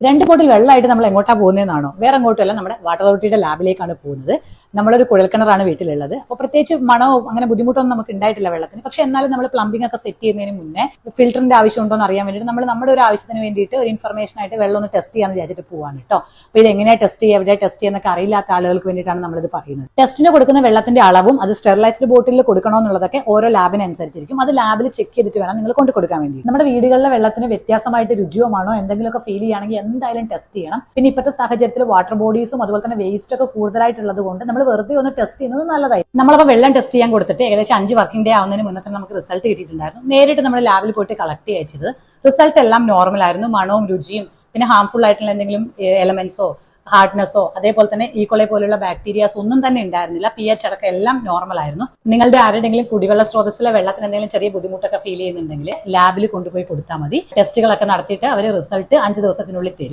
2 ബോട്ടിൽ വെള്ളമായിട്ട് നമ്മൾ എങ്ങോട്ടാ പോകുന്നതെന്നാണോ? വേറെ എങ്ങോട്ടുമല്ല, നമ്മുടെ വാട്ടർ അതോറിറ്റിയുടെ ലാബിലേക്കാണ് പോകുന്നത്. നമ്മളൊരു കുഴൽക്കിണറാണ് വീട്ടിലുള്ളത്. അപ്പോൾ പ്രത്യേകിച്ച് മണവും അങ്ങനെ ബുദ്ധിമുട്ടൊന്നും നമുക്ക് ഉണ്ടായിട്ടില്ല വെള്ളത്തിന്. പക്ഷെ എന്നാലും നമ്മൾ പ്ലംബിംഗ് ഒക്കെ സെറ്റ് ചെയ്യുന്നതിന് മുന്നേ ഫിൽറ്ററിന്റെ ആവശ്യം ഉണ്ടോ എന്ന് അറിയാൻ വേണ്ടിയിട്ട് നമ്മൾ നമ്മുടെ ഒരു ആവശ്യത്തിന് വേണ്ടിയിട്ട് ഒരു ഇൻഫർമേഷൻ ആയിട്ട് വെള്ളം ഒന്ന് ടെസ്റ്റ് ചെയ്യാന്ന് വിചാരിച്ചിട്ട് പോവാണ് കേട്ടോ. അപ്പോൾ ഇത് എങ്ങനെയാ ടെസ്റ്റ് ചെയ്യുക, എവിടെ ടെസ്റ്റ് ചെയ്യുന്നൊക്കെ അറിയില്ലാത്ത ആളുകൾക്ക് വേണ്ടിയിട്ടാണ് നമ്മളിത് പറയുന്നത്. ടെസ്റ്റിന് കൊടുക്കുന്ന വെള്ളത്തിന്റെ അളവും അത് സ്റ്റെറിലൈസ്ഡ് ബോട്ടിലിൽ കൊടുക്കണോ എന്നുള്ളതൊക്കെ ഓരോ ലാബിനനുസരിച്ചിരിക്കും. അത് ലാബിൽ ചെക്ക് ചെയ്തിട്ട് വേണം നിങ്ങൾ കൊണ്ടു കൊടുക്കാൻ വേണ്ടി. നമ്മുടെ വീടുകളിലെ വെള്ളത്തിന് വ്യത്യാസമായിട്ട് രുചിയോ മണോ എന്തെങ്കിലുമൊക്കെ ഫീൽ ചെയ്യുകയാണെങ്കിൽ എന്തായാലും ടെസ്റ്റ് ചെയ്യണം. പിന്നെ ഇപ്പോഴത്തെ സാഹചര്യത്തിൽ വാട്ടർ ബോഡീസും അതുപോലെ തന്നെ വേസ്റ്റ് ഒക്കെ കൂടുതലായിട്ടുള്ളത് കൊണ്ട് നമ്മൾ വെറുതെ ഒന്ന് ടെസ്റ്റ് ചെയ്യുന്നത് നല്ലതായി. നമ്മളപ്പോൾ വെള്ളം ടെസ്റ്റ് ചെയ്യാൻ കൊടുത്തിട്ട് ഏകദേശം 5 വർക്കിംഗ് ഡേ ആവുന്നതിന് മുന്നേ തന്നെ നമുക്ക് റിസൾട്ട് കിട്ടിയിട്ടുണ്ടായിരുന്നു. നേരിട്ട് നമ്മൾ ലാബിൽ പോയിട്ട് കളക്ട് ചെയ്യുക ചെയ്തത്. റിസൾട്ട് എല്ലാം നോർമൽ ആയിരുന്നു. മണവും രുചിയും പിന്നെ ഹാർംഫുൾ ആയിട്ടുള്ള എന്തെങ്കിലും എലമെന്റ്സോ ഹാർഡ്നെസ്സോ അതേപോലെ തന്നെ ഈക്കോളെ പോലുള്ള ബാക്ടീരിയാസ് ഒന്നും തന്നെ ഉണ്ടായിരുന്നില്ല. pH അടക്കം എല്ലാം നോർമൽ ആയിരുന്നു. നിങ്ങളുടെ ആരുടെങ്കിലും കുടിവെള്ള സ്രോതസ്സിലെ വെള്ളത്തിന് എന്തെങ്കിലും ചെറിയ ബുദ്ധിമുട്ടൊക്കെ ഫീൽ ചെയ്യുന്നുണ്ടെങ്കിൽ ലാബിൽ കൊണ്ടുപോയി കൊടുത്താൽ മതി. ടെസ്റ്റുകളൊക്കെ നടത്തിയിട്ട് അവർ റിസൾട്ട് 5 ദിവസത്തിനുള്ളിൽ തരും.